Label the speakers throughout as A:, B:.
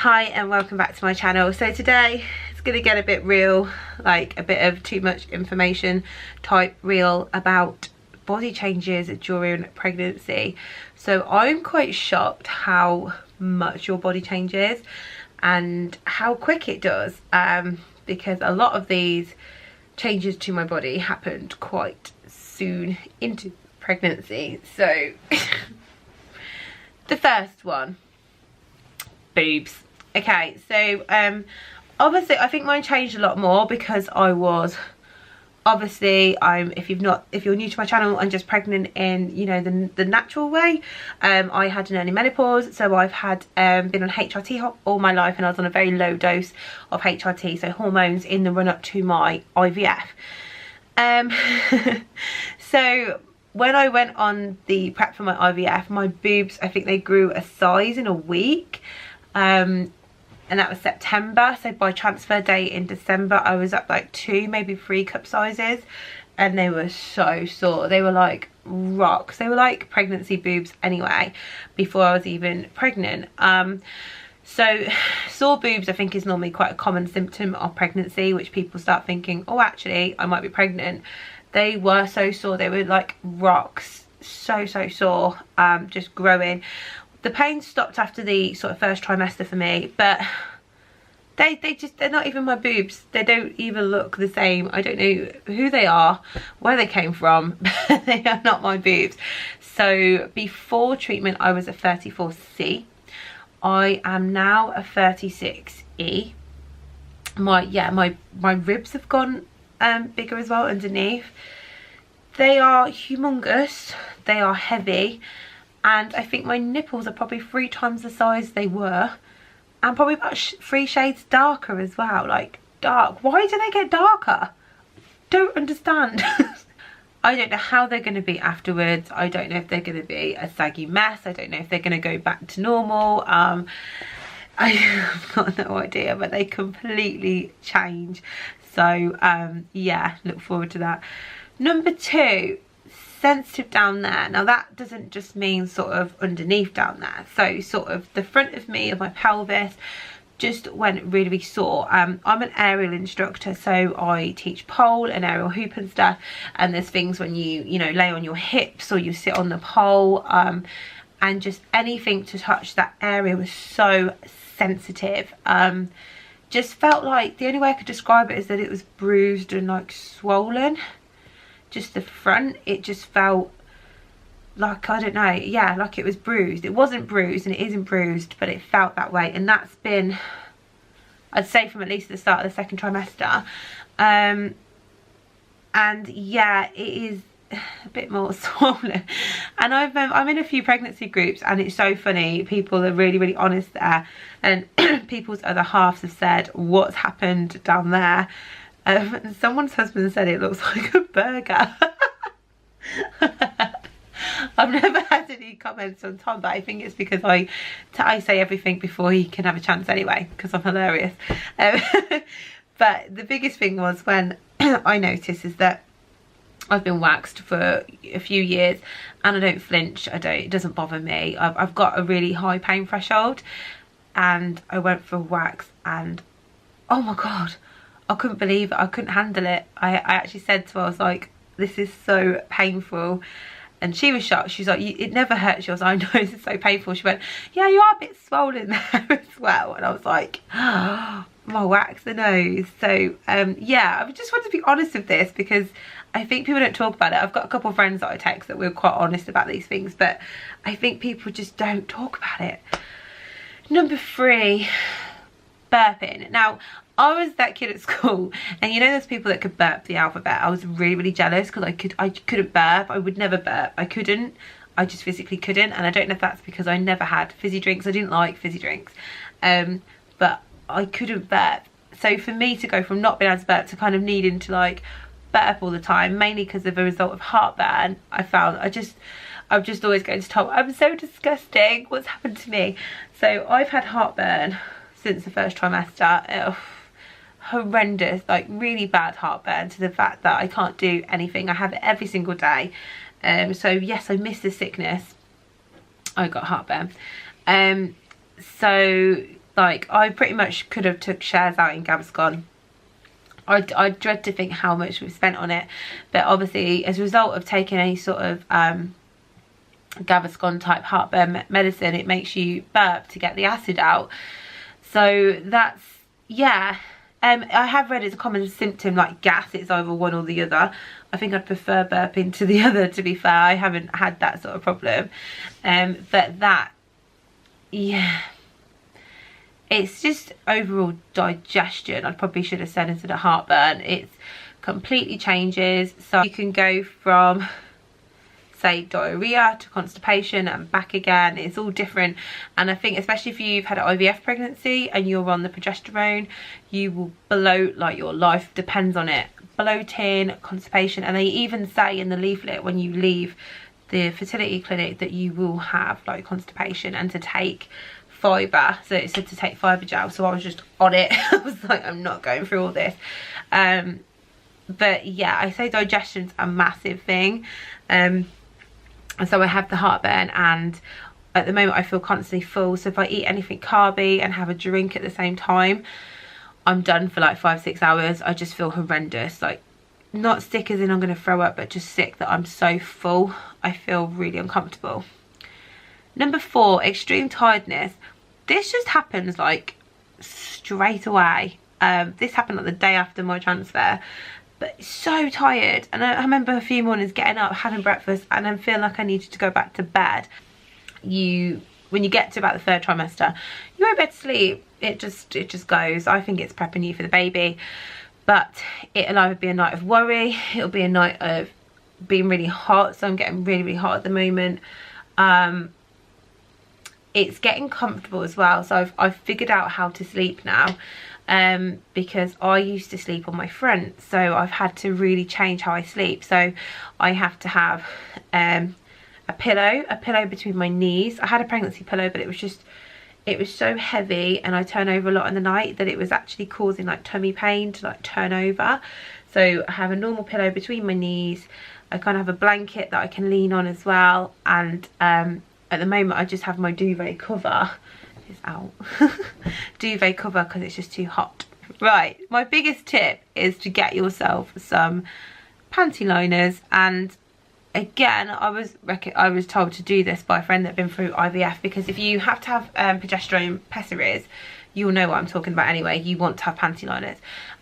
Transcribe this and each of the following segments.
A: Hi and welcome back to my channel. So today it's gonna get a bit real, like a bit of too much information type reel about body changes during pregnancy. So I'm quite shocked how much your body changes and how quick it does, because a lot of these changes to my body happened quite soon into pregnancy. So the first one, boobs. Okay, so obviously I think mine changed a lot more because I was obviously, if you're new to my channel, I'm just pregnant in, you know, the natural way. I had an early menopause, so I've had been on HRT all my life, and I was on a very low dose of HRT, so hormones, in the run up to my IVF. So when I went on the prep for my IVF, my boobs, I think they grew a size in a week. And that was September, so by transfer date in December I was up like 2, maybe 3 cup sizes, and they were so sore. They were like rocks. They were like pregnancy boobs anyway, before I was even pregnant. So sore boobs I think is normally quite a common symptom of pregnancy, which people start thinking, oh actually I might be pregnant. They were so sore. They were like rocks, so sore, just growing. The pain stopped after the sort of first trimester for me, but they're not even my boobs. They don't even look the same. I don't know who they are, where they came from, but they are not my boobs. So before treatment I was a 34C. I am now a 36E. My ribs have gone bigger as well underneath. They are humongous, they are heavy. And I think my nipples are probably 3 times the size they were, and probably about 3 shades darker as well. Like dark. Why do they get darker? Don't understand. I don't know how they're going to be afterwards. I don't know if they're going to be a saggy mess. I don't know if they're going to go back to normal. I've got no idea, but they completely change. So yeah, look forward to that. Number 2. Sensitive down there. Now that doesn't just mean sort of underneath down there, so sort of the front of me, of my pelvis, just went really sore. I'm an aerial instructor, so I teach pole and aerial hoop and stuff, and there's things when you know, lay on your hips or you sit on the pole, and just anything to touch that area was so sensitive. Just felt like the only way I could describe it is that it was bruised and like swollen. Just the front, it just felt like, I don't know, yeah, like it was bruised. It wasn't bruised and it isn't bruised, but it felt that way. And that's been, I'd say, from at least the start of the 2nd trimester. And yeah, it is a bit more swollen. And I'm in a few pregnancy groups, and it's so funny, people are really honest there, and people's other halves have said, what's happened down there? Someone's husband said it looks like a burger. I've never had any comments on Tom, but I think it's because I say everything before he can have a chance anyway, because I'm hilarious. But the biggest thing was when I noticed is that I've been waxed for a few years and I don't flinch. It doesn't bother me. I've got a really high pain threshold, and I went for a wax and oh my god, I couldn't believe it. I couldn't handle it. I actually said to her, I was like, this is so painful. And she was shocked. She's like, it never hurts. She was like, I know, this is so painful. She went, yeah, you are a bit swollen there as well. And I was like, oh, my wax the nose. So yeah, I just wanted to be honest with this, because I think people don't talk about it. I've got a couple of friends that I text that we're quite honest about these things, but I think people just don't talk about it. Number 3, burping. Now, I was that kid at school, and you know those people that could burp the alphabet. I was really jealous because I couldn't burp. I would never burp. I couldn't. I just physically couldn't, and I don't know if that's because I never had fizzy drinks. I didn't like fizzy drinks, but I couldn't burp. So for me to go from not being able to burp to kind of needing to like burp all the time, mainly because of a result of heartburn, I found I'm just always going to Tom, I'm so disgusting. What's happened to me? So I've had heartburn since the 1st trimester. Horrendous, like really bad heartburn, to the fact that I can't do anything. I have it every single day. So yes, I miss the sickness. I got heartburn. So Like, I pretty much could have took shares out in Gaviscon. I dread to think how much we've spent on it, but obviously as a result of taking any sort of Gaviscon type heartburn medicine, it makes you burp to get the acid out. So that's, yeah. I have read it's a common symptom like gas. It's either one or the other. I think I'd prefer burping to the other, to be fair. I haven't had that sort of problem. But that, yeah, it's just overall digestion. I probably should have said instead of heartburn. It's completely changes. So you can go from, say, diarrhea to constipation and back again. It's all different. And I think especially if you've had an IVF pregnancy and you're on the progesterone, you will bloat like your life depends on it. Bloating, constipation, and they even say in the leaflet when you leave the fertility clinic that you will have like constipation and to take fibre. So it said to take fibre gel, so I was just on it. I was like, I'm not going through all this. But yeah, I say digestion's a massive thing. And so I have the heartburn, and at the moment I feel constantly full. So if I eat anything carby and have a drink at the same time, I'm done for like 5-6 hours. I just feel horrendous. Like, not sick as in I'm going to throw up, but just sick that I'm so full. I feel really uncomfortable. Number 4, extreme tiredness. This just happens like straight away. This happened like the day after my transfer. But so tired, and I remember a few mornings getting up, having breakfast, and then feeling like I needed to go back to bed. When you get to about the 3rd trimester, you go to bed to sleep. It just goes. I think it's prepping you for the baby, but it'll either be a night of worry, it'll be a night of being really hot. So I'm getting really, really hot at the moment. It's getting comfortable as well. So I've figured out how to sleep now. Because I used to sleep on my front, so I've had to really change how I sleep. So I have to have a pillow between my knees. I had a pregnancy pillow, but it was so heavy, and I turn over a lot in the night that it was actually causing like tummy pain to like turn over. So I have a normal pillow between my knees. I kind of have a blanket that I can lean on as well, and at the moment I just have my duvet cover. Is out. Duvet cover because it's just too hot. Right, my biggest tip is to get yourself some panty liners. And again, I was told to do this by a friend that had been through IVF, because if you have to have progesterone pessaries, you'll know what I'm talking about anyway. You want to have panty liners,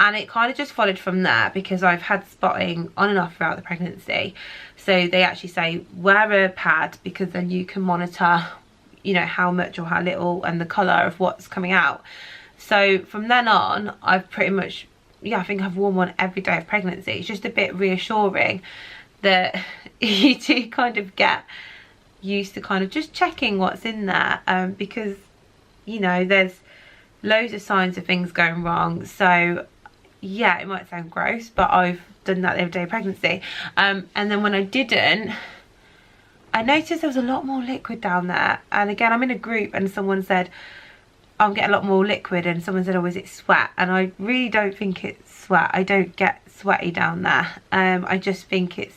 A: and it kind of just followed from there, because I've had spotting on and off throughout the pregnancy. So they actually say wear a pad, because then you can monitor, you know, how much or how little and the colour of what's coming out. So from then on, I've pretty much, yeah, I think I've worn one every day of pregnancy. It's just a bit reassuring that you do kind of get used to kind of just checking what's in there, because, you know, there's loads of signs of things going wrong. So yeah, it might sound gross, but I've done that every day of pregnancy. And then when I didn't, I noticed there was a lot more liquid down there. And again, I'm in a group and someone said, I'm getting a lot more liquid, and someone said, oh, is it sweat? And I really don't think it's sweat. I don't get sweaty down there. I just think it's,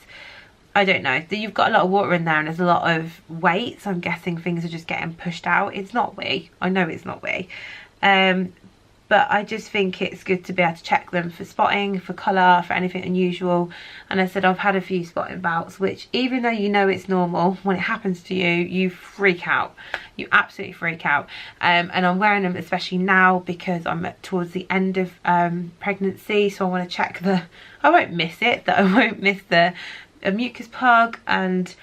A: I don't know, that you've got a lot of water in there and there's a lot of weight, so I'm guessing things are just getting pushed out. It's not wee. I know it's not wee. But I just think it's good to be able to check them for spotting, for colour, for anything unusual. And I said I've had a few spotting bouts, which even though you know it's normal, when it happens to you, you freak out. You absolutely freak out. And I'm wearing them especially now because I'm towards the end of pregnancy. So I want to check I won't miss it, that I won't miss the mucus plug, and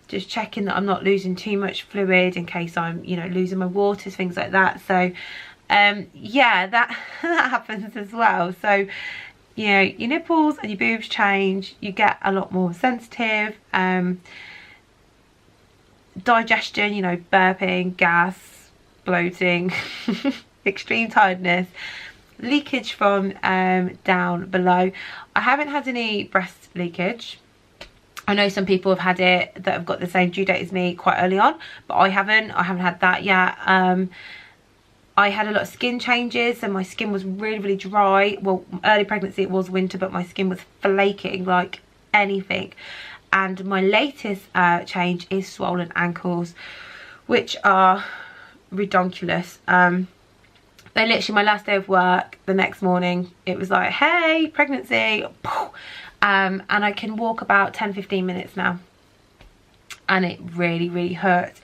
A: just checking that I'm not losing too much fluid in case I'm, you know, losing my waters, things like that. So yeah, that happens as well. So, you know, your nipples and your boobs change, you get a lot more sensitive. Digestion, you know, burping, gas, bloating, extreme tiredness, leakage from down below. I haven't had any breast leakage. I know some people have had it that have got the same due date as me quite early on, but I haven't had that yet. I had a lot of skin changes, and my skin was really, really dry. Well, early pregnancy it was winter, but my skin was flaking like anything. And my latest change is swollen ankles, which are redonkulous. Then literally my last day of work, the next morning, it was like, hey, pregnancy. And I can walk about 10-15 minutes now. And it really, really hurts.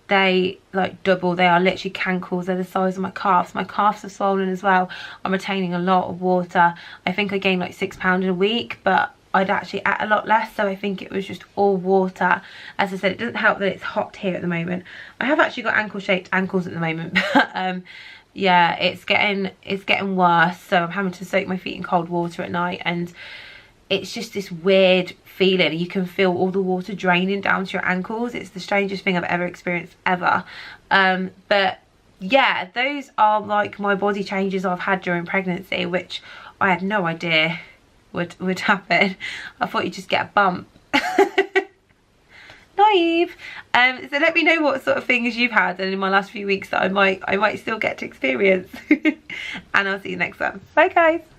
A: They like double. They are literally cankles. They're the size of my calves. My calves are swollen as well. I'm retaining a lot of water. I think I gained like 6 pounds in a week, but I'd actually ate a lot less, so I think it was just all water. As I said, it doesn't help that it's hot here at the moment. I have actually got ankle-shaped ankles at the moment, but yeah, it's getting worse. So I'm having to soak my feet in cold water at night, and it's just this weird feeling. You can feel all the water draining down to your ankles. It's the strangest thing I've ever experienced ever. But yeah, those are like my body changes I've had during pregnancy, which I had no idea would happen. I thought you'd just get a bump. Naive. So let me know what sort of things you've had and in my last few weeks that I might still get to experience. And I'll see you next time. Bye guys.